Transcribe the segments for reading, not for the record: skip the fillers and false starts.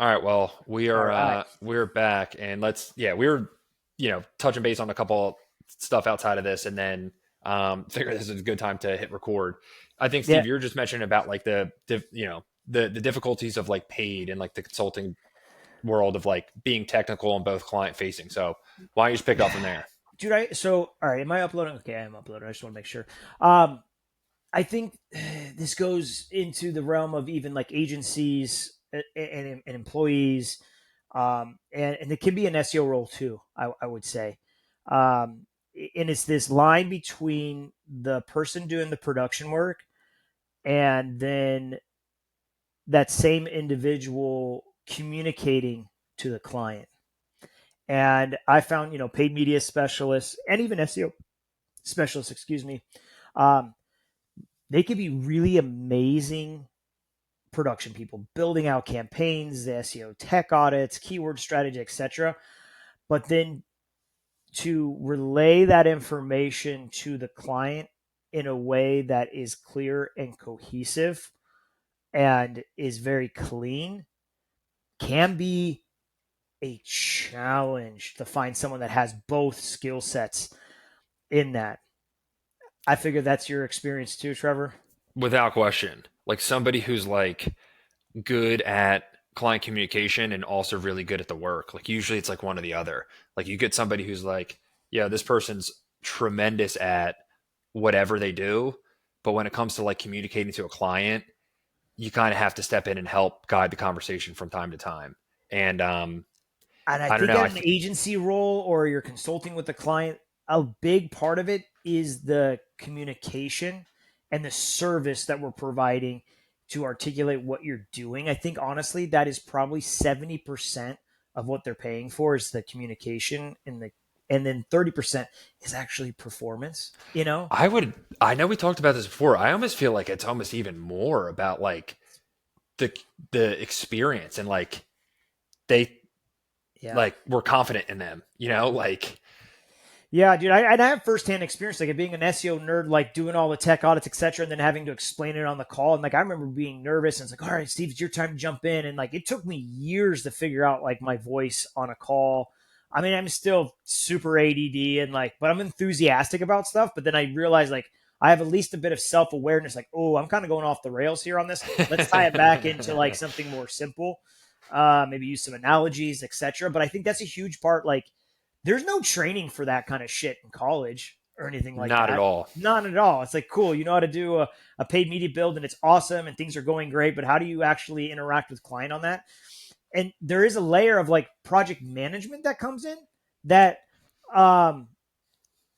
All right, well, All right. we're back and we were touching base on a couple stuff outside of this and then figure this is a good time to hit record. I think Yeah. Steve, you were just mentioning about like the difficulties of like paid and like the consulting world of like being technical and both client facing. So why don't you just pick up from there? Dude, all right, am I uploading? Okay, I am uploading. I just want to make sure. Um, I think this goes into the realm of even like agencies and employees, and it can be an SEO role too. I would say, um, and it's this line between the person doing the production work and then that same individual communicating to the client. And I found, paid media specialists and even SEO specialists, excuse me, um, they could be really amazing production people, building out campaigns, the SEO tech audits, keyword strategy, etc. But then to relay that information to the client in a way that is clear and cohesive and is very clean can be a challenge to find someone that has both skill sets in that. I figure that's your experience too, Trevor. Without question. Like somebody who's like good at client communication and also really good at the work. Like usually it's like one or the other. Like you get somebody who's like, yeah, this person's tremendous at whatever they do, but when it comes to like communicating to a client, you kind of have to step in and help guide the conversation from time to time. And And I I don't think know. at an agency role or you're consulting with the client, a big part of it is the communication and the service that we're providing to articulate what you're doing. I think honestly, that is probably 70% of what they're paying for is the communication and then 30% is actually performance, you know? I know we talked about this before. I almost feel like it's almost even more about like the the experience and like they Yeah. like we're confident in them, like Yeah, dude, and I have firsthand experience, like being an SEO nerd, like doing all the tech audits, etc., and then having to explain it on the call. And like I remember being nervous, and it's like, all right, Steve, it's your time to jump in. And like it took me years to figure out like my voice on a call. I mean, I'm still super ADD and like, but I'm enthusiastic about stuff. But then I realized like I have at least a bit of self awareness, like, oh, I'm kind of going off the rails here on this. Let's tie it back into like something more simple. Maybe use some analogies, etc. But I think that's a huge part, like there's no training for that kind of shit in college or anything like not at that. all. None at all. It's like, cool, you know how to do a paid media build and it's awesome and things are going great, but how do you actually interact with client on that? And there is a layer of like project management that comes in that um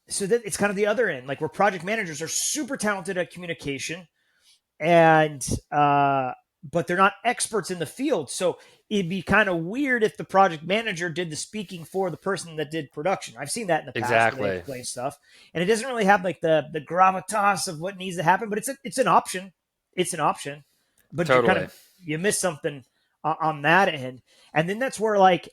so that it's kind of the other end, like where project managers are super talented at communication and but they're not experts in the field. So it'd be kind of weird if the project manager did the speaking for the person that did production. I've seen that in the past where they Exactly. explain stuff, and it doesn't really have like the gravitas of what needs to happen. But it's an option. It's an option, but you're kind of Totally. you miss something on that end, and then that's where like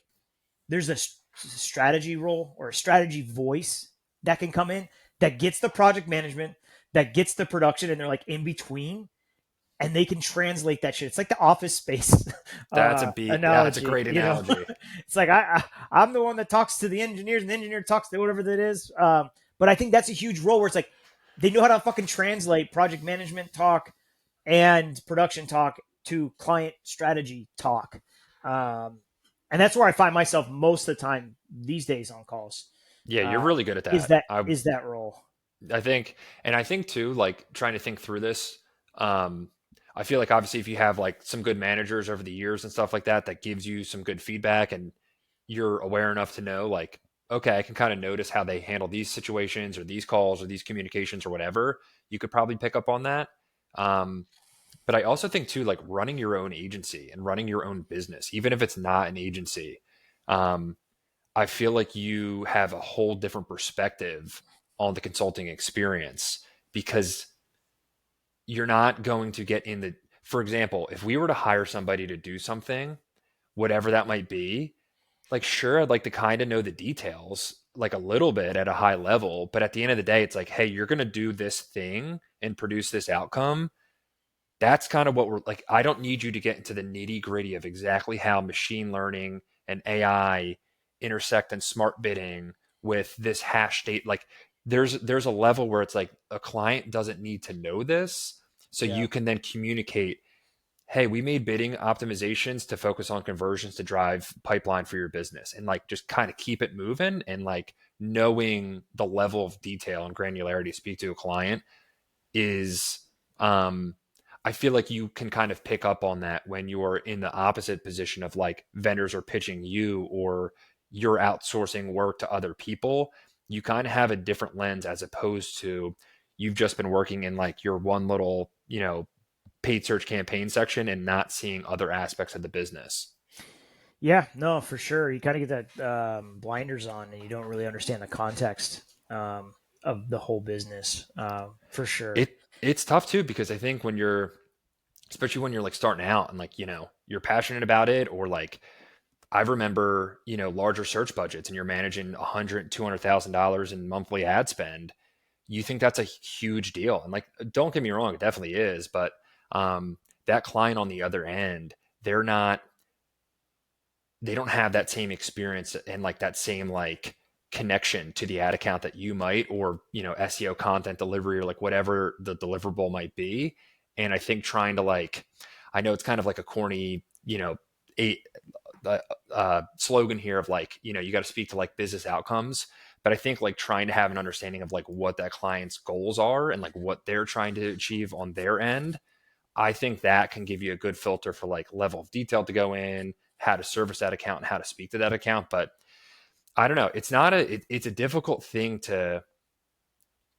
there's a strategy role or a strategy voice that can come in that gets the project management, that gets the production, and they're like in between and they can translate that shit. It's like the Office Space Yeah, that's a analogy. great analogy. It's like I'm the one that talks to the engineers, and the engineer talks to whatever that is. But I think that's a huge role where it's like they know how to fucking translate project management talk and production talk to client strategy talk. Um, and that's where I find myself most of the time these days on calls. Yeah, you're Uh, really good at is that. that I is that role? I think and I think too like trying to think through this I feel like obviously if you have like some good managers over the years and stuff like that that gives you some good feedback and you're aware enough to know like okay, I can kind of notice how they handle these situations or these calls or these communications or whatever. You could probably pick up on that. Um But I also think too, like running your own agency and running your own business, even if it's not an agency, um, I feel like you have a whole different perspective on the consulting experience because you're not going to get in the, for example, if we were to hire somebody to do something, whatever that might be, like, sure, I'd like to kind of know the details, like a little bit at a high level. But at the end of the day, it's like, hey, you're going to do this thing and produce this outcome that's kind of what we're like. I don't need you to get into the nitty gritty of exactly how machine learning and AI intersect and smart bidding with this hash state. Like there's a level where it's like a client doesn't need to know this. So Yeah. you can then communicate, hey, we made bidding optimizations to focus on conversions to drive pipeline for your business and like just kind of keep it moving and like knowing the level of detail and granularity to speak to a client is um I feel like you can kind of pick up on that when you're in the opposite position of like vendors are pitching you or you're outsourcing work to other people. You kind of have a different lens as opposed to you've just been working in like your one little, paid search campaign section and not seeing other aspects of the business. Yeah, no, for sure. You kind of get that blinders on, and you don't really understand the context of the whole business, for sure. It's tough too because I think when you're especially when you're like starting out and like, you're passionate about it or like I remember, larger search budgets and you're managing $100,000, $200,000 in monthly ad spend. You think that's a huge deal. And like, don't get me wrong, it definitely is. But um, that client on the other end, they're not, they don't have that same experience and like that same like connection to the ad account that you might, or, SEO content delivery or like whatever the deliverable might be. And I think trying to like, I know it's kind of like a corny, a, slogan here of like, you got to speak to like business outcomes. But I think like trying to have an understanding of like what that client's goals are and like what they're trying to achieve on their end, I think that can give you a good filter for like level of detail to go in, how to service that account and how to speak to that account. But I don't know. It's not it's a difficult thing to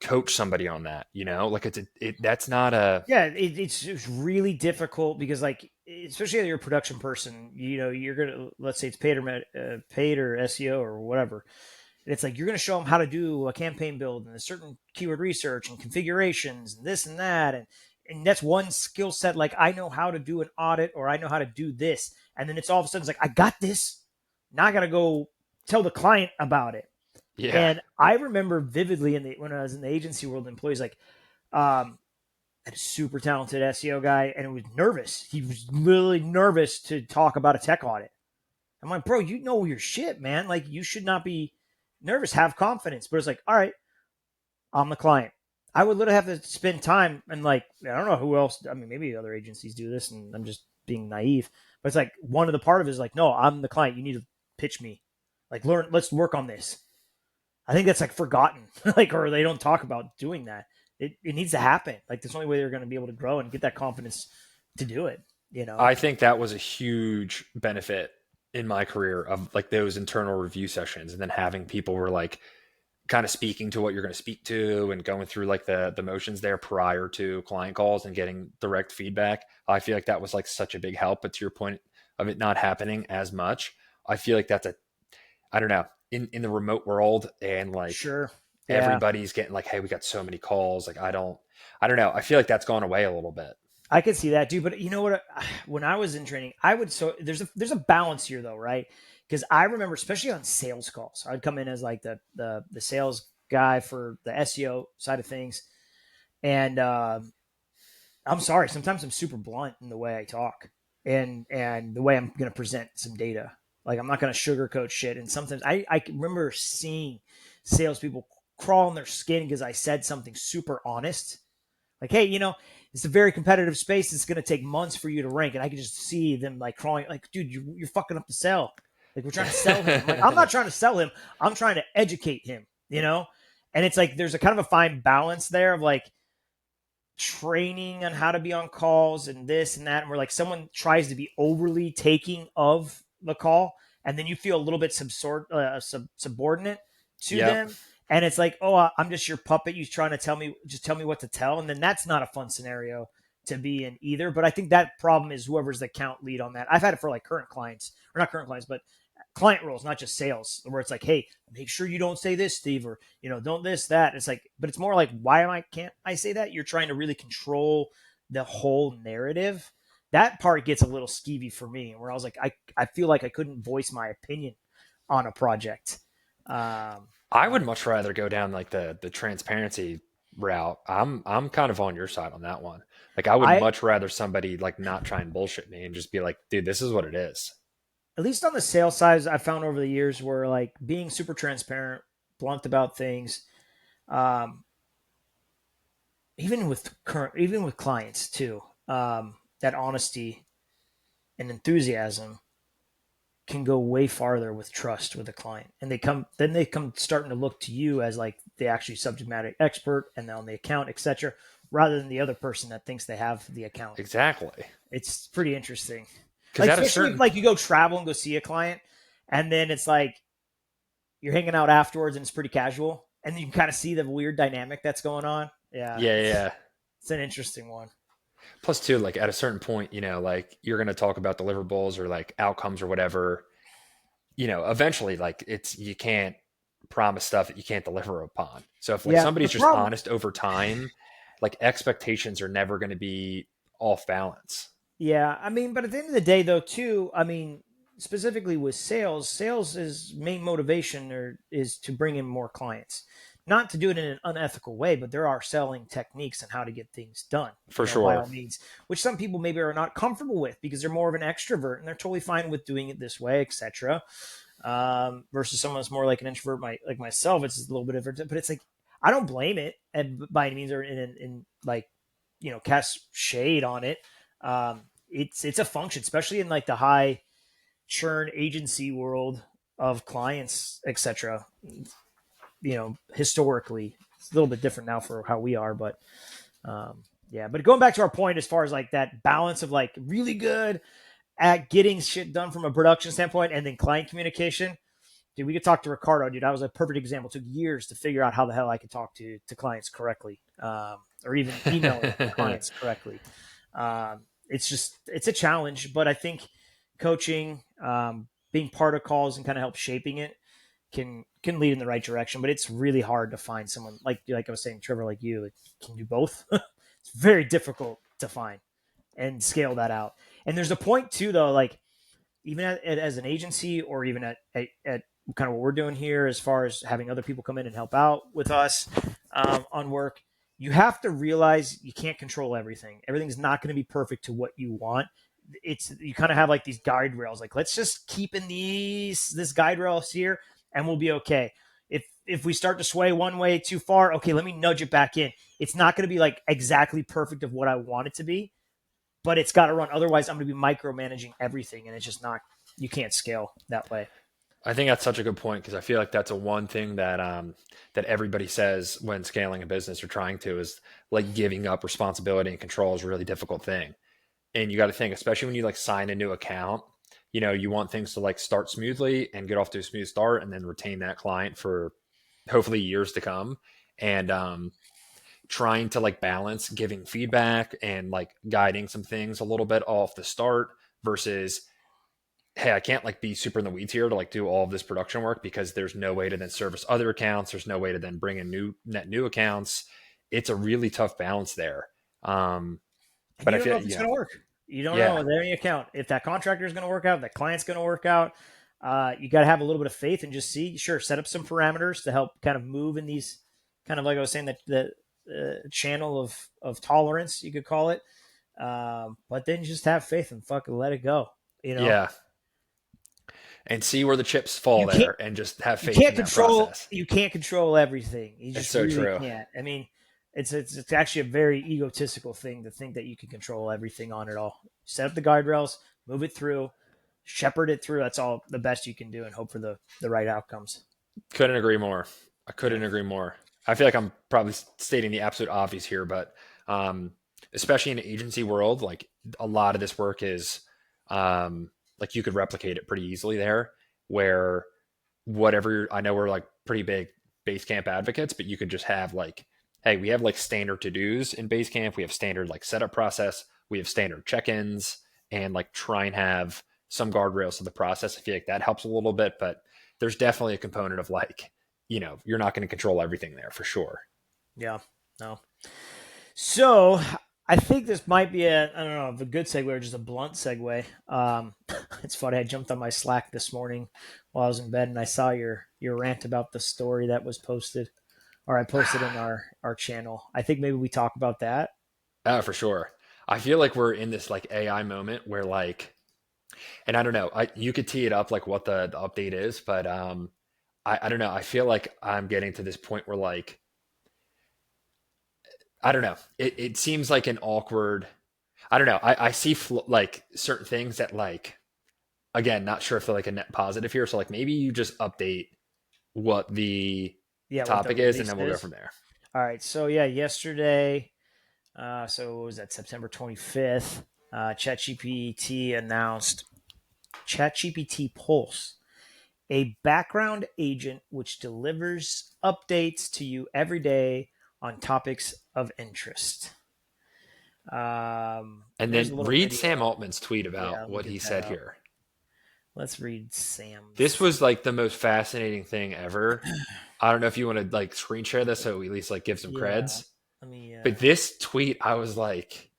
coach somebody on that, like that's not a, Yeah, it's really difficult because, like, especially if you're a production person, you're gonna, let's say it's paid or SEO or whatever. And it's like you're going to show them how to do a campaign build and a certain keyword research and configurations and this and that. And that's one skill set. Like, I know how to do an audit or I know how to do this. And then it's all of a sudden it's like, I got this. Now I got to go tell the client about it. yeah, And I remember vividly when I was in the agency world, employees like, had a super talented SEO guy and it was nervous. He was literally nervous to talk about a tech audit. I'm like, bro, you know your shit, man. Like, you should not be nervous. Have confidence. But it's like, all right, I'm the client. I would literally have to spend time and like, I don't know who else. I mean, maybe other agencies do this, and I'm just being naive. But it's like one of the part of it is like, no, I'm the client. You need to pitch me. Like, learn. Let's work on this. I think that's like forgotten, like, or they don't talk about doing that. It needs to happen. Like, that's the only way they're going to be able to grow and get that confidence to do it. You know? I think that was a huge benefit in my career of like those internal review sessions and then having people were like kind of speaking to what you're going to speak to and going through like the motions there prior to client calls and getting direct feedback. I feel like that was like such a big help. But to your point of it not happening as much, I feel like that's a, I don't know, in the remote world and like Sure. Yeah. everybody's getting like, hey, we got so many calls. Like I don't know. I feel like that's gone away a little bit. I could see that, dude. But you know what? When I was in training, I would so there's a balance here though, right? Because I remember, especially on sales calls, I'd come in as like the sales guy for the SEO side of things, and I'm sorry, sometimes I'm super blunt in the way I talk, and the way I'm going to present some data. Like, I'm not going to sugarcoat shit. And sometimes I remember seeing salespeople crawl in their skin because I said something super honest, like, hey, it's a very competitive space. It's going to take months for you to rank. And I can just see them like crawling, like, dude, you're fucking up the sell. Like, we're trying to sell him. I'm like, I'm not trying to sell him. I'm trying to educate him, you know? And it's like, there's a kind of a fine balance there of like training on how to be on calls and this and that. And where like someone tries to be overly taking of the call. And then you feel a little bit subordinate to Yep. them, and it's like, oh, I'm just your puppet. You trying to tell me what to tell, and then that's not a fun scenario to be in either. But I think that problem is whoever's the account lead on that. I've had it for like current clients, or not current clients, but client roles, not just sales, where it's like, hey, make sure you don't say this, Steve, or don't this that. It's like, but it's more like, why can't I say that? You're trying to really control the whole narrative. That part gets a little skeevy for me, where I was like, I feel like I couldn't voice my opinion on a project. I would much rather go down like the transparency route, I'm kind of on your side on that one. Like I would I much rather somebody like not try and bullshit me and just be like, dude, this is what it is. At least on the sales side, I found over the years where like being super transparent, blunt about things, um, even with clients too, that honesty and enthusiasm can go way farther with trust with a client, and they come starting to look to you as like the actually subject matter expert and on the account, etc., rather than the other person that thinks they have the account. Exactly. It's pretty interesting. Because Like at a especially if certain like you go travel and go see a client, and then it's like you're hanging out afterwards and it's pretty casual, and you can kind of see the weird dynamic that's going on. Yeah, yeah, yeah, yeah. it's an interesting one. Plus too, like at a certain point, like you're gonna talk about deliverables or like outcomes or whatever, eventually like it's you can't promise stuff that you can't deliver upon. So if like Yeah, the somebody's just problem. honest over time, like expectations are never gonna be off balance. Yeah, I mean, but at the end of the day, though, too, I mean, specifically with sales, sales is main motivation or is to bring in more clients, not to do it in an unethical way, but there are selling techniques and how to get things done. For By sure. all means, which some people maybe are not comfortable with because they're more of an extrovert and they're totally fine with doing it this way, etc. Versus someone that's more like an introvert, like myself, it's a little bit different. But it's like I don't blame it, and by any means, or in like cast shade on it. It's a function, especially in like the high churn agency world of clients, etc. Historically, it's a little bit different now for how we are, but yeah. But going back to our point, as far as like that balance of like really good at getting shit done from a production standpoint, and then client communication. Dude, we could talk to Ricardo, dude. That was a perfect example. It took years to figure out how the hell I could talk to clients correctly, or even emailing clients correctly. It's a challenge, but I think coaching, being part of calls and kind of help shaping it can lead in the right direction. But it's really hard to find someone like I was saying, Trevor, like you, that can do both. It's very difficult to find and scale that out. And there's a point too, though, like even as an agency or even at kind of what we're doing here as far as having other people come in and help out with us on work, you have to realize you can't control everything. Everything's not going to be perfect to what you want. It's you kind of have like these guide rails, like let's just keep in this guide rails here and we'll be okay. If we start to sway one way too far, okay, let me nudge it back in. It's not going to be like exactly perfect of what I want it to be, but it's got to run. Otherwise, I'm going to be micromanaging everything, and it's just not. You can't scale that way. I think that's such a good point because I feel like that's a one thing that everybody says when scaling a business or trying to is like giving up responsibility and control is a really difficult thing. And you got to think, especially when you like sign a new account, you want things to like start smoothly and get off to a smooth start and then retain that client for hopefully years to come. And trying to like balance giving feedback and like guiding some things a little bit off the start versus, hey, I can't like be super in the weeds here to like do all of this production work because there's no way to then service other accounts. There's no way to then bring in new accounts. It's a really tough balance there. Um, And but you I don't know feel, if it's going to work. You don't know yeah, with any account if that contractor is going to work out, if that client's going to work out. You got to have a little bit of faith and just see. Sure, set up some parameters to help kind of move in these kind of like I was saying that the channel of tolerance you could call it. But then just have faith and fucking let it go. You know, yeah, and see where the chips fall you can't there, and just have faith in that process. you can't control everything. You It's just so really true. can't. I mean, it's actually a very egotistical thing to think that you can control everything on it all. Set up the guardrails, move it through, shepherd it through. That's all the best you can do, and hope for the right outcomes. Couldn't agree more. I couldn't Yeah. agree more. I feel like I'm probably stating the absolute obvious here, but um, especially in the agency world, like a lot of this work is like you could replicate it pretty easily there. Where whatever I know we're like pretty big Basecamp advocates, but you could just have like, hey, we have like standard to dos in Basecamp. We have standard like setup process. We have standard check ins, and like try and have some guardrails to the process. I feel like that helps a little bit, but there's definitely a component of like, you're not going to control everything there for sure. Yeah. No. So I think this might be I don't know, a good segue or just a blunt segue. It's funny. I jumped on my Slack this morning while I was in bed and I saw your rant about the story that was posted. or I posted in our channel. I think maybe we talk about that. Oh, for sure. I feel like we're in this like AI moment where like, and I don't know, you could tee it up like what the update is, but I don't know. I feel like I'm getting to this point where like I don't know. It seems like an awkward. I don't know. I see like certain things that like again, not sure if they're like a net positive here. So like maybe you just update what the Yeah, what the topic is, and release then we'll go is. from there. All right. So yeah, yesterday. So what was that? September 25th. ChatGPT announced ChatGPT Pulse, a background agent which delivers updates to you every day on topics of interest. And There's then a little read video. Sam Altman's tweet Yeah, about let me what get he that said up. here. Let's read This Sam's. was like the most fascinating thing ever. I don't know if you want to like screen share this so we at least like give some Yeah, creds. let me But this tweet, I was like,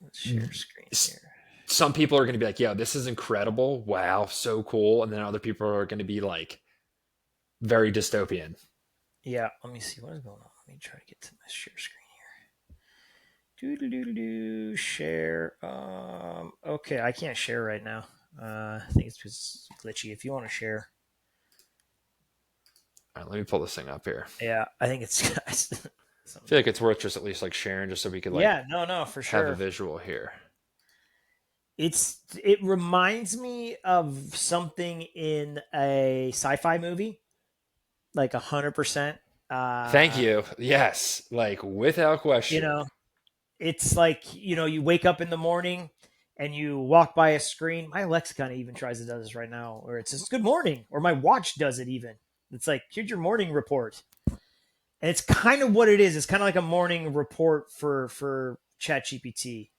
let's share screen here. some people are going to be like, "Yo, this is incredible! Wow, so cool," and then other people are going to be like, very dystopian. Yeah, let me see what is going on. Let me try to get to my share screen here. Do share. Okay, I can't share right now. I think it's just glitchy. If you want to share, All right, let me pull this thing up here. yeah, I think it's I something feel like going it's on. worth just at least like sharing, just so we could like Yeah, no, for have a sure. visual here. It reminds me of something in a sci-fi movie, like 100%. Thank Uh, you. Yes, like without you question. know, it's like you wake up in the morning and you walk by a screen. My Alexa kind of even tries to do this right now, or it says "Good morning," or my watch does it even. It's like, here's your morning report, and it's kind of what it is. It's kind of like a morning report for ChatGPT.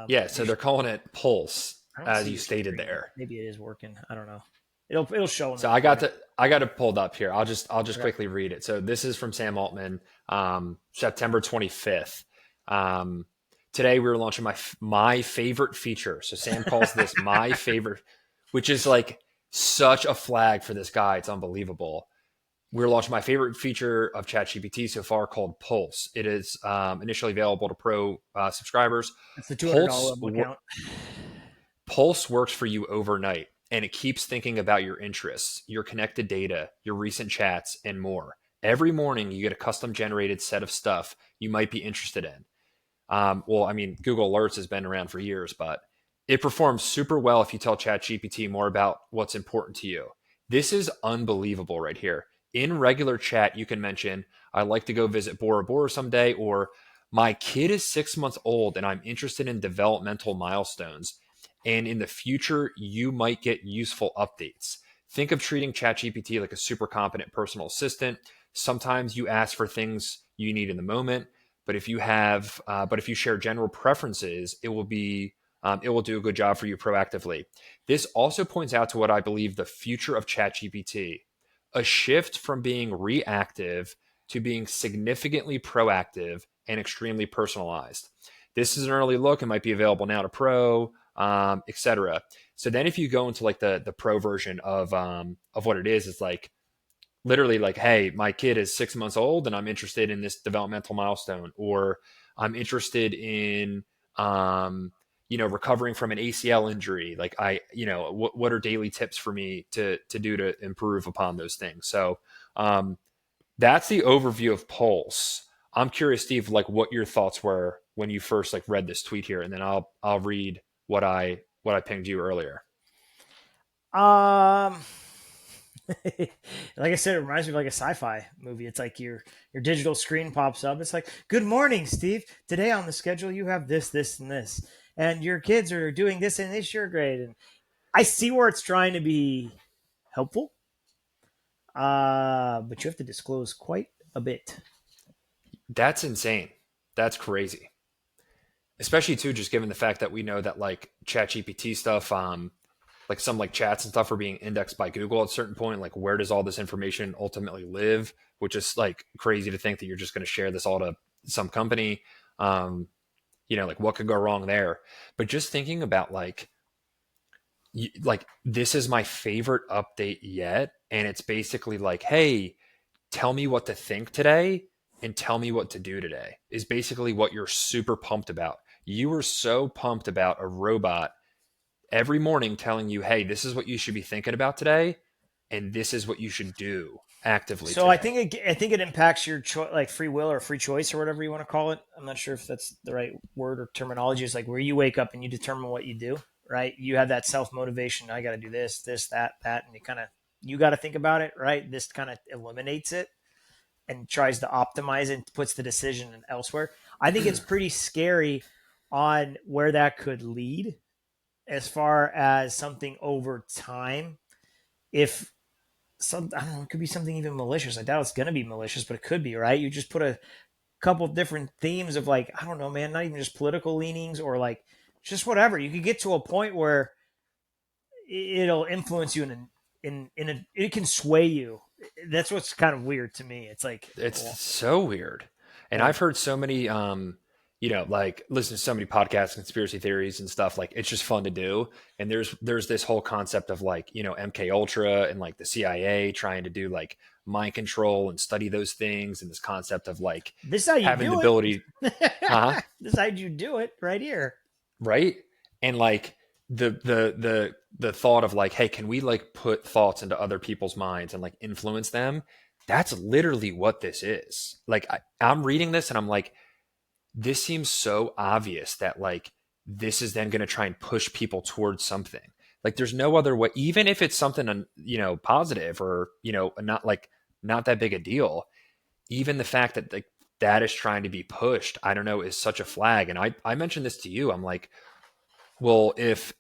Yeah, so they're calling it Pulse, I don't as see you your stated screen. there. Maybe it is working. I don't know. It'll show in the So recording. I got it pulled up here. I'll just Okay. quickly read it. So this is from Sam Altman, September 25th. Um, today we were launching my favorite feature. So Sam calls this my favorite, which is like such a flag for this guy. It's unbelievable. We're launching my favorite feature of ChatGPT so far called Pulse. It is initially available to pro subscribers. That's the $200 Pulse level account. Pulse works for you overnight and it keeps thinking about your interests, your connected data, your recent chats, and more. Every morning, you get a custom generated set of stuff you might be interested in. Well, I mean, Google Alerts has been around for years, but it performs super well if you tell ChatGPT more about what's important to you. This is unbelievable right here. In regular chat, you can mention, I'd like to go visit Bora Bora someday, or my kid is 6 months old and I'm interested in developmental milestones. And in the future, you might get useful updates. Think of treating ChatGPT like a super competent personal assistant. Sometimes you ask for things you need in the moment, but if you share general preferences, it will do a good job for you proactively. This also points out to what I believe the future of ChatGPT, a shift from being reactive to being significantly proactive and extremely personalized. This is an early look. It might be available now to pro, etc. So then, if you go into like the pro version of what it is, it's like literally like, hey, my kid is 6 months old and I'm interested in this developmental milestone, or I'm interested in, recovering from an ACL injury. Like what are daily tips for me to do to improve upon those things? So that's the overview of Pulse. I'm curious, Steve, like what your thoughts were when you first like read this tweet here, and then I'll read what I pinged you earlier. Um, like I said, it reminds me of like a sci-fi movie. It's like your digital screen pops up. It's like, "Good morning, Steve. Today on the schedule, you have this, and this, and your kids are doing this in this year grade." And I see where it's trying to be helpful, but you have to disclose quite a bit. That's insane. That's crazy. Especially too, just given the fact that we know that like ChatGPT stuff, like some like chats and stuff are being indexed by Google at a certain point. Like, where does all this information ultimately live? Which is like crazy to think that you're just going to share this all to some company. Um, like what could go wrong there? But just thinking about like this is my favorite update yet, and it's basically like, hey, tell me what to think today and tell me what to do today is basically what you're super pumped about. You were so pumped about a robot every morning telling you, hey, this is what you should be thinking about today, and this is what you should do actively So I today. think I think it impacts your like free will or free choice or whatever you want to call it. I'm not sure if that's the right word or terminology. It's like where you wake up and you determine what you do, right? You have that self motivation. I got to do this, that, and you got to think about it, right? This kind of eliminates it and tries to optimize it and puts the decision elsewhere. I think it's pretty scary on where that could lead as far as something over time. If I don't know, it could be something even malicious. I doubt it's going to be malicious, but it could be, right? You just put a couple of different themes of like, I don't know, man, not even just political leanings or like just whatever. You could get to a point where it'll influence you it can sway you. That's what's kind of weird to me. It's like, It's well, so weird. And yeah. I've heard so many, like listen to so many podcasts, conspiracy theories and stuff. Like it's just fun to do. And there's this whole concept of like, MK Ultra and like the CIA trying to do like mind control and study those things. And this concept of like This is how you having the do it. ability, huh? This is how you do it right here. Right. And like the thought of like, hey, can we like put thoughts into other people's minds and like influence them? That's literally what this is. Like I'm reading this and I'm like, this seems so obvious that like this is then going to try and push people towards something. Like there's no other way, even if it's something positive or not that big a deal. Even the fact that like that is trying to be pushed, I don't know, is such a flag. And I mentioned this to you. I'm like, well, if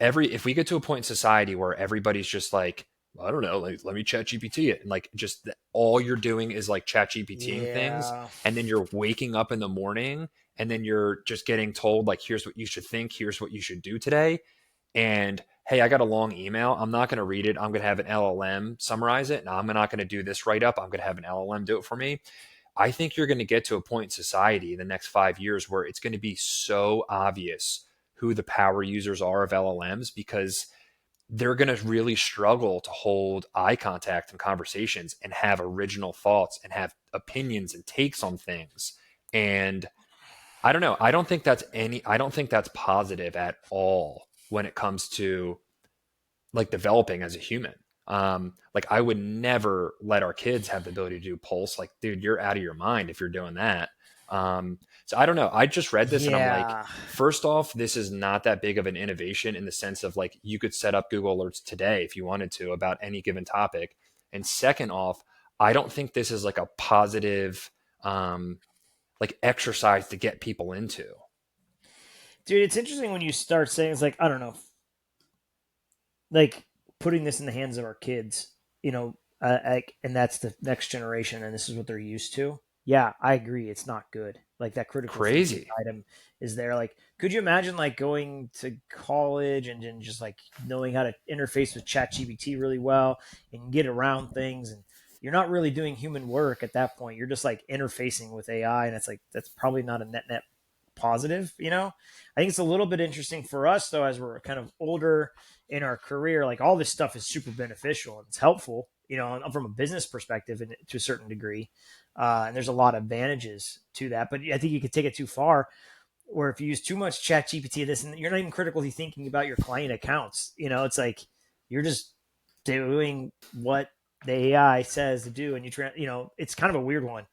we get to a point in society where everybody's just like, I don't know, like let me chat GPT it, and like just all you're doing is like chat GPTing things, Yeah. and then you're waking up in the morning and then you're just getting told like here's what you should think, here's what you should do today. And hey, I got a long email. I'm not going to read it. I'm going to have an LLM summarize it. And I'm not going to do this write up. I'm going to have an LLM do it for me. I think you're going to get to a point in society in the next 5 years where it's going to be so obvious who the power users are of LLMs because they're going to really struggle to hold eye contact in conversations and have original thoughts and have opinions and takes on things. And I don't know. I don't think that's positive at all when it comes to like developing as a human. Like I would never let our kids have the ability to do pulse. Like, dude, you're out of your mind if you're doing that. So I don't know. I just read this and I'm like, Yeah. first off, this is not that big of an innovation in the sense of like you could set up Google Alerts today if you wanted to about any given topic. And second off, I don't think this is like a positive like exercise to get people into. Dude, it's interesting when you start saying it's like, I don't know, like putting this in the hands of our kids, and that's the next generation, and this is what they're used to. Yeah, I agree. It's not good. Like that critical thinking Crazy. item is there. Like, could you imagine like going to college and just like knowing how to interface with ChatGPT really well and get around things, and you're not really doing human work at that point. You're just like interfacing with AI, and it's like that's probably not a net positive. I think it's a little bit interesting for us though, as we're kind of older in our career. Like all this stuff is super beneficial and it's helpful, from a business perspective and to a certain degree. And there's a lot of advantages to that, but I think you could take it too far. Where if you use too much chat GPT, this and you're not even critically thinking about your client accounts, it's like you're just doing what the AI says to do, and it's kind of a weird one.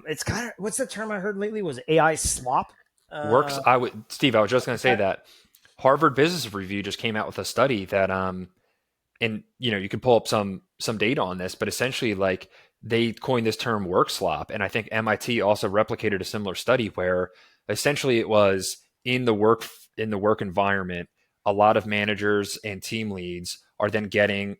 It's kind of what's the term I heard lately was AI slop. Works. Steve, I was just going to say that Harvard Business Review just came out with a study that and you could pull up some data on this, but essentially like they coined this term work slop, and I think MIT also replicated a similar study where essentially it was in the work environment, a lot of managers and team leads are then getting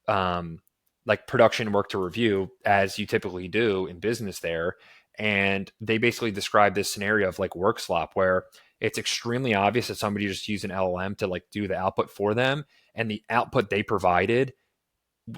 um, like production work to review as you typically do in business there, and they basically describe this scenario of like work slop where it's extremely obvious that somebody just used an LLM to like do the output for them, and the output they provided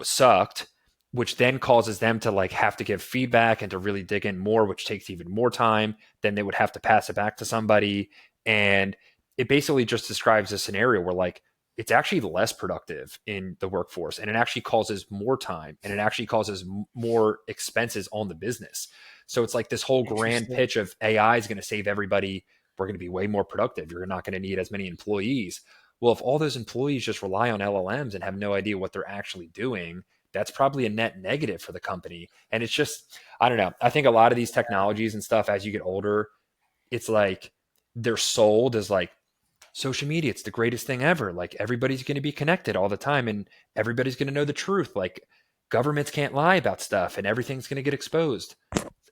sucked, which then causes them to like have to give feedback and to really dig in more, which takes even more time. Then they would have to pass it back to somebody. And it basically just describes a scenario where like it's actually less productive in the workforce, and it actually causes more time, and it actually causes more expenses on the business. So it's like this whole grand Interesting. pitch of AI is going to save everybody. We're going to be way more productive. You're not going to need as many employees. Well, if all those employees just rely on LLMs and have no idea what they're actually doing, that's probably a net negative for the company. And it's just, I don't know. I think a lot of these technologies and stuff, as you get older, it's like they're sold as like social media, it's the greatest thing ever. Like everybody's going to be connected all the time and everybody's going to know the truth. Like governments can't lie about stuff and everything's going to get exposed.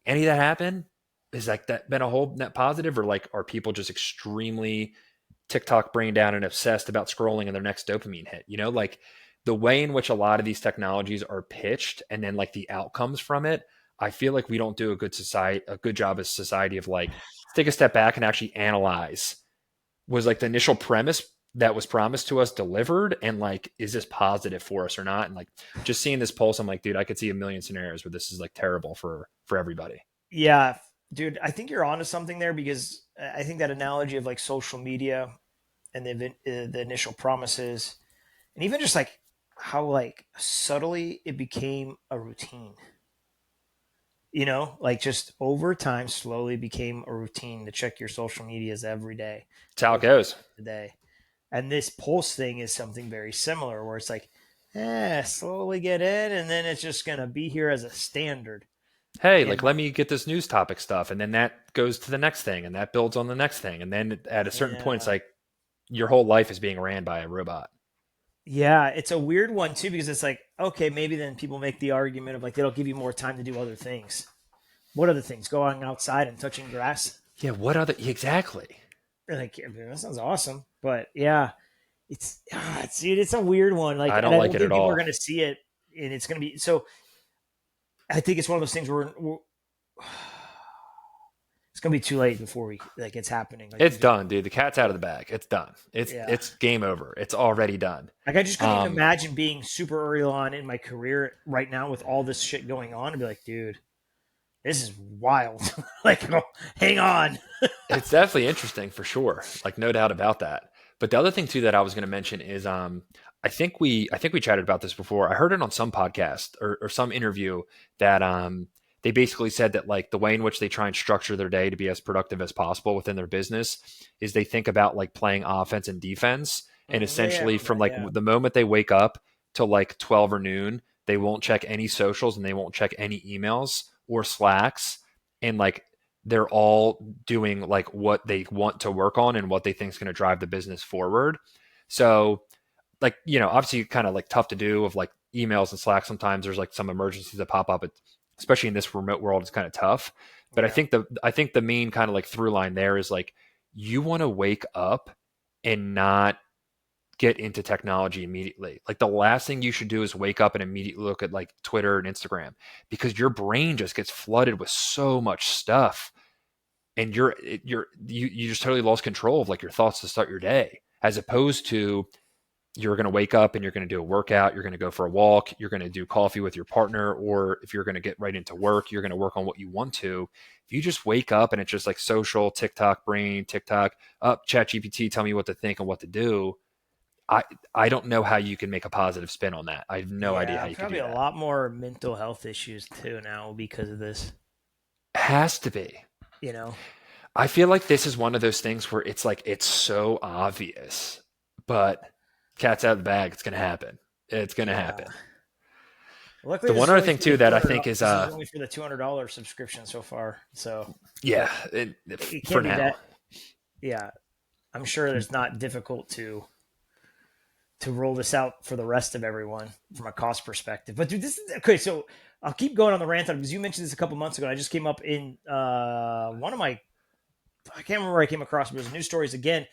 Any of that happen? Is like that been a whole net positive, or like are people just extremely TikTok brain down and obsessed about scrolling and their next dopamine hit? You know, like the way in which a lot of these technologies are pitched and then like the outcomes from it, I feel like we don't do a good job as a society of like take a step back and actually analyze, was like the initial premise that was promised to us delivered, and like is this positive for us or not? And like just seeing this pulse, I'm like, dude, I could see a million scenarios where this is like terrible for everybody. Yeah, dude, I think you're onto something there because I think that analogy of like social media and the initial promises, and even just like how like subtly it became a routine. You know, like just over time, slowly became a routine to check your social medias every day, That's how it multiple goes. times a day. And this pulse thing is something very similar, where it's like, slowly get in, and then it's just gonna be here as a standard. Hey, And like let me get this news topic stuff, and then that goes to the next thing, and that builds on the next thing, and then at a certain point, it's yeah, like your whole life is being ran by a robot. yeah, it's a weird one too because it's like, okay, maybe then people make the argument of like it'll give you more time to do other things. What other things? Going outside and touching grass. Yeah, what other exactly? Like, I mean, that sounds awesome, but yeah, it's a weird one. Like, I and don't I like don't it at think people are all. going to see it, and it's going to be so. I think it's one of those things where it's going to be too late before we like it's happening. Like It's you just done, dude. The cat's out of the bag. It's done. It's yeah. it's game over. It's already done. Like I just couldn't even Um, imagine being super early on in my career right now with all this shit going on and be like, dude, this is wild. Like, oh, hang on. it's definitely interesting for sure. Like no doubt about that. But the other thing too that I was going to mention is I think we chatted about this before. I heard it on some podcast or some interview that they basically said that like the way in which they try and structure their day to be as productive as possible within their business is they think about like playing offense and defense, and Yeah, I essentially remember from that. like Yeah, the moment they wake up till like 12 or noon, they won't check any socials and they won't check any emails or slacks, and like they're all doing like what they want to work on and what they think is going to drive the business forward. So like, obviously kind of like tough to do of like emails and Slack. Sometimes there's like some emergencies that pop up, especially in this remote world, it's kind of tough. But yeah, I think the main kind of like through line there is like you want to wake up and not get into technology immediately. Like the last thing you should do is wake up and immediately look at like Twitter and Instagram, because your brain just gets flooded with so much stuff, and you just totally lost control of like your thoughts to start your day, as opposed to you're going to wake up and you're going to do a workout, you're going to go for a walk, you're going to do coffee with your partner, or if you're going to get right into work, you're going to work on what you want to. If you just wake up and it's just like social TikTok brain, TikTok up, ChatGPT, tell me what to think and what to do. I I don't know how you can make a positive spin on that. I have no idea how yeah. you could Probably do a that. lot more mental health issues too now because of this. Has to be. You know. I feel like this is one of those things where it's like it's so obvious, but cat's out of the bag. It's gonna happen. It's gonna Yeah. happen. Luckily, The this one is other only thing for the too that I 200. think is This is only for the $200 subscription so far. So, yeah, but it for can't be now. that. Yeah, I'm sure it's not difficult to roll this out for the rest of everyone from a cost perspective. But dude, this is okay. So I'll keep going on the rant on because you mentioned this a couple months ago. I just came up in one of my I can't remember where I came across, but it was news stories again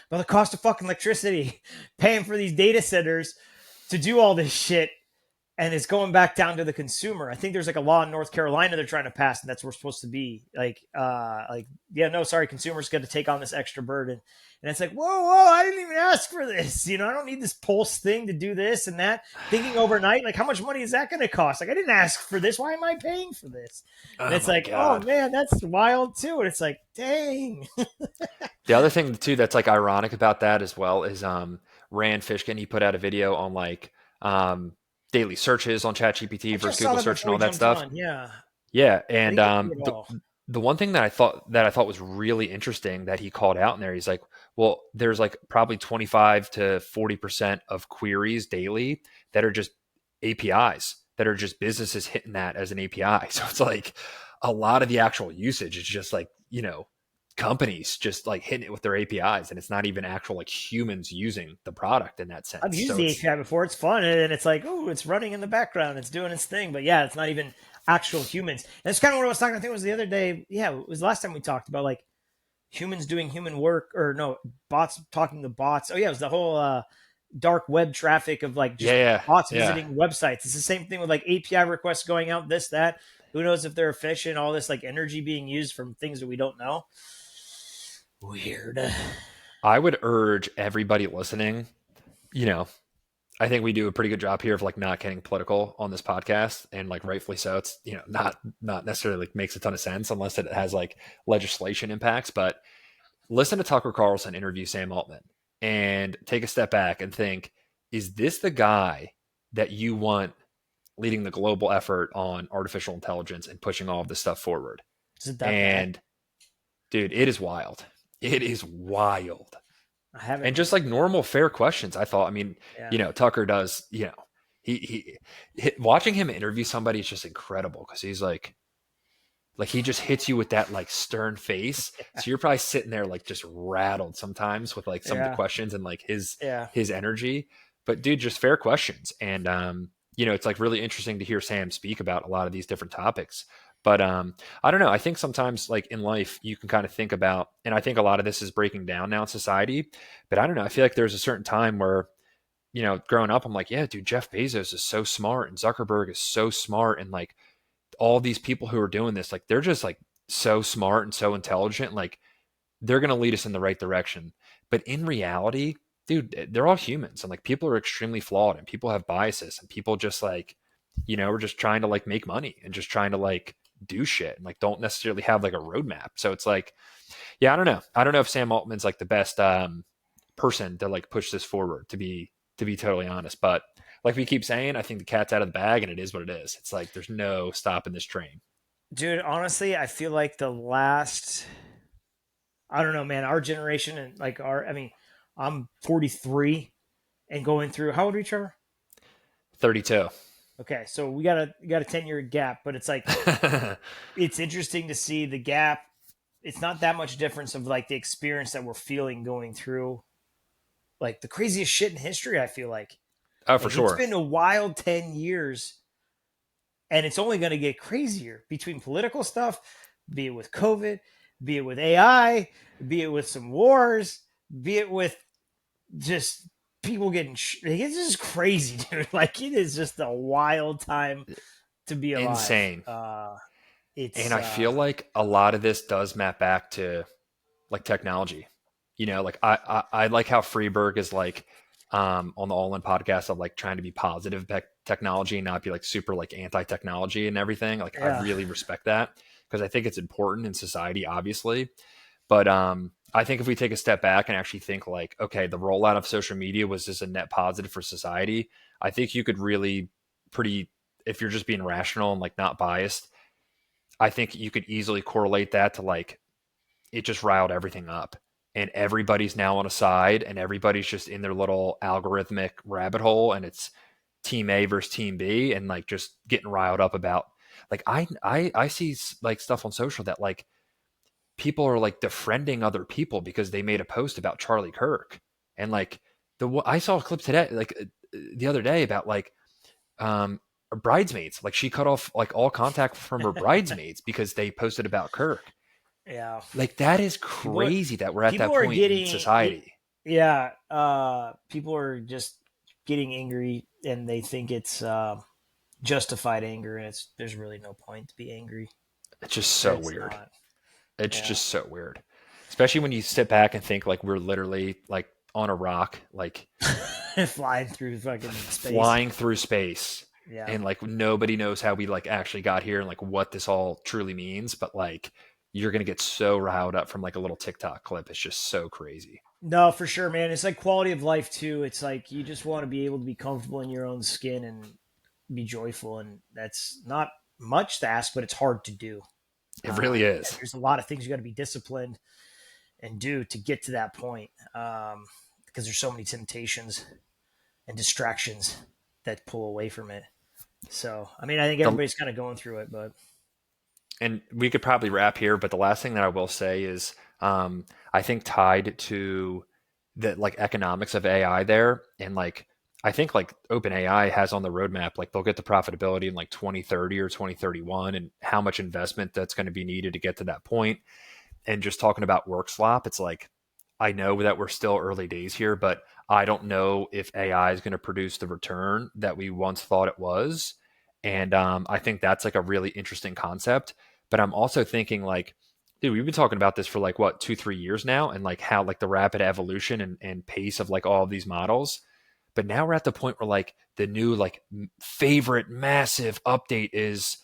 about the cost of fucking electricity, paying for these data centers to do all this shit, and it's going back down to the consumer. I think there's like a law in North Carolina they're trying to pass, and that's where we're supposed to be. Like, yeah, no, sorry, consumers got to take on this extra burden, and it's like, whoa, I didn't even ask for this. I don't need this pulse thing to do this and that. Thinking overnight, like, how much money is that going to cost? Like, I didn't ask for this. Why am I paying for this? And Oh it's my like, oh god. man, that's wild too. And it's like, dang, The other thing too that's like ironic about that as well is Rand Fishkin, he put out a video on like daily searches on I ChatGPT versus just saw Google that search and before all we that jumped stuff. on. Yeah, Yeah, I and think they see it all. the one thing that I thought was really interesting that he called out in there, he's like, well, there's like probably 25 to 40% of queries daily that are just APIs that are just businesses hitting that as an API. So it's like a lot of the actual usage is just like, companies just like hitting it with their APIs, and it's not even actual like humans using the product in that I've sense. used So the it's API before. It's fun, and it's like, oh, it's running in the background, it's doing its thing. But yeah, it's not even actual humans. And that's kind of what I was talking. I think it was the other day. Yeah, it was the last time we talked about like humans doing human work, or no, bots talking to bots. Oh yeah, it was the whole dark web traffic of like just yeah, bots yeah. visiting websites. It's the same thing with like API requests going out, this, that. Who knows if they're efficient? All this like energy being used from things that we don't know. Weird. I would urge everybody listening, you know, I think we do a pretty good job here of like not getting political on this podcast, and like rightfully so. It's not necessarily like makes a ton of sense unless it has like legislation impacts. But listen to Tucker Carlson interview Sam Altman and take a step back and think: is this the guy that you want leading the global effort on artificial intelligence and pushing all of this stuff forward? Is it that bad? And dude, it is wild. It is wild. I haven't. And just like normal fair questions. I thought, I mean, Yeah. Tucker does, watching him interview somebody is just incredible because he's like he just hits you with that like stern face. So you're probably sitting there like just rattled sometimes with like some of the Yeah. questions and like his Yeah. his energy. But dude, just fair questions. And it's like really interesting to hear Sam speak about a lot of these different topics. But I don't know. I think sometimes like in life you can kind of think about, and I think a lot of this is breaking down now in society. But I don't know. I feel like there's a certain time where growing up, I'm like, yeah, dude, Jeff Bezos is so smart and Zuckerberg is so smart, and like all these people who are doing this, like they're just like so smart and so intelligent, like they're going to lead us in the right direction. But in reality, dude, they're all humans, and like people are extremely flawed, and people have biases, and people just like, we're just trying to like make money and just trying to like do shit and like don't necessarily have like a roadmap. So it's like, yeah, I don't know. I don't know if Sam Altman's like the best person to like push this forward, to be totally honest. But like we keep saying, I think the cat's out of the bag, and it is what it is. It's like there's no stopping this train. Dude, honestly, I feel like the last, I don't know, man, our generation and like I mean, I'm 43 and going through, how old are you, Trevor? 32. Okay, so we got a 10-year gap, but it's like it's interesting to see the gap. It's not that much difference of like the experience that we're feeling going through like the craziest shit in history. I feel Oh, for like it's sure. been a wild 10 years, and it's only going to get crazier between political stuff, be it with COVID, be it with AI, be it with some wars, be it with just people getting it's just crazy, dude. Like it is just a wild time to be alive. Insane. And It's I feel like a lot of this does map back to like technology. Like I like how Freeberg is like on the All In podcast of like trying to be positive about technology and not be like super like anti-technology and everything. Like I yeah. really respect that because I think it's important in society, obviously. But I think if we take a step back and actually think like, okay, the rollout of social media was just a net positive for society. I think you could really pretty, if you're just being rational and like not biased, I think you could easily correlate that to like it just riled everything up. And everybody's now on a side, and everybody's just in their little algorithmic rabbit hole, and it's team A versus team B, and like just getting riled up about like I see like stuff on social that like people are like defriending other people because they made a post about Charlie Kirk, and like I saw a clip today like the other day about like bridesmaids, like she cut off like all contact from her bridesmaids because they posted about Kirk. Yeah. Like that is People crazy that we're at that people are point in getting society. yeah, people are just getting angry and they think it's justified anger, and it's there's really no point to be angry. It's just so It's weird. not. It's Yeah. just so weird. Especially when you sit back and think like we're literally like on a rock, like Flying through fucking space. flying through space, Yeah. and like nobody knows how we like actually got here and like what this all truly means. But like you're gonna get so riled up from like a little TikTok clip. It's just so crazy. No, for sure, man. It's like quality of life too. It's like you just want to be able to be comfortable in your own skin and be joyful, and that's not much to ask, but it's hard to do. It really Yeah, is. there's a lot of things you got to be disciplined and do to get to that point, because there's so many temptations and distractions that pull away from it. So, I mean, I think The everybody's kind of going through it, but and we could probably wrap here, but the last thing that I will say is, I think tied to the like economics of AI there, and like I think like OpenAI has on the roadmap, like they'll get to profitability in like 2030 or 2031, and how much investment that's going to be needed to get to that point. And just talking about work slop, it's like I know that we're still early days here, but I don't know if AI is going to produce the return that we once thought it was. And I think that's like a really interesting concept. But I'm also thinking like, dude, we've been talking about this for like what 2, 3 years now, and like how like the rapid evolution and pace of like all of these models. But now we're at the point where like the new like favorite massive update is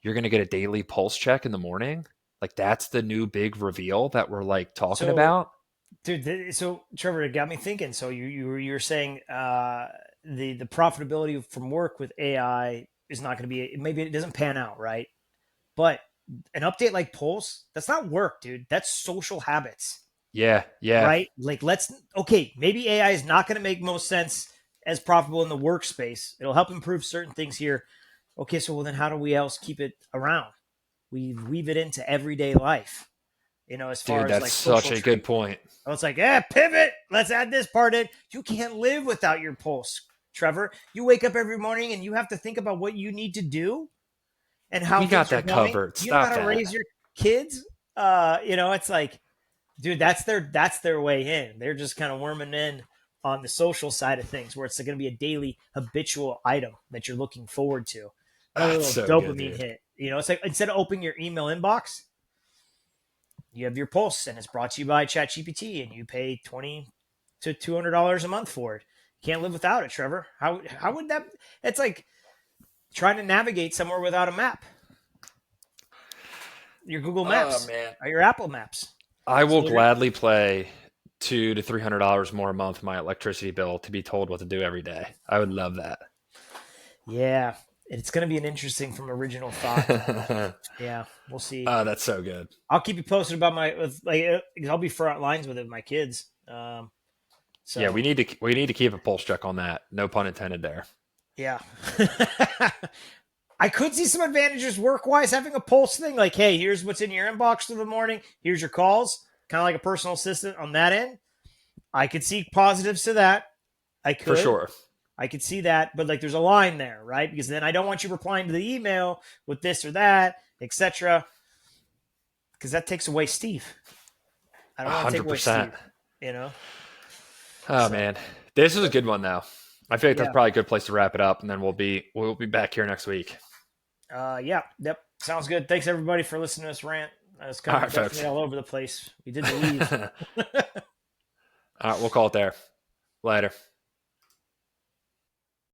you're going to get a daily pulse check in the morning. Like that's the new big reveal that we're like talking so about. dude, so Trevor, it got me thinking. So you were saying the profitability from work with AI is not going to be, maybe it doesn't pan out, right? But an update like Pulse, that's not work, dude. That's social habits, Yeah, yeah. right? Like let's okay, maybe AI is not going to make most sense as profitable in the workspace. It'll help improve certain things here. Okay, so well then how do we else keep it around? We weave it into everyday life, as far Dude, as that's like such social a good trait. point. Oh, it's like, yeah, pivot. Let's add this part in. You can't live without your pulse, Trevor. You wake up every morning and you have to think about what you need to do and how We got things are that going. covered. You know how Stop to that. raise your kids. It's like, dude, that's their way in. They're just kind of worming in on the social side of things, where it's going to be a daily habitual item that you're looking forward to. Another That's little so good, dopamine dude. hit. It's like instead of opening your email inbox, you have your pulse, and it's brought to you by ChatGPT, and you pay $20 to $200 a month for it. You can't live without it, Trevor. How would that? It's like trying to navigate somewhere without a map. Your Google Oh Maps man. or your Apple Maps. I will So gladly play $200 to $300 more a month my electricity bill to be told what to do every day. I would love that. yeah, it's going to be an interesting from original thought. Yeah, we'll see. Oh, that's so good. I'll keep you posted about I'll be front lines with it with my kids. Yeah, So we need to keep a pulse check on that. No pun intended there. yeah. I could see some advantages work wise having a pulse thing. Like, hey, here's what's in your inbox for the morning. Here's your calls. Kind of like a personal assistant on that end. I could see positives to that. I For could. sure. I could see that, but like there's a line there, right? Because then I don't want you replying to the email with this or that, etc. Because that takes away Steve. I don't want to take away 100%. Steve, you know? Oh So man. This is a good one though. I feel like that's yeah. probably a good place to wrap it up, and then we'll be back here next week. Yeah, yep. Sounds good. Thanks everybody for listening to us rant. It's All kind right, of definitely folks. all over the place. We did the leave. All right, we'll call it there. Later.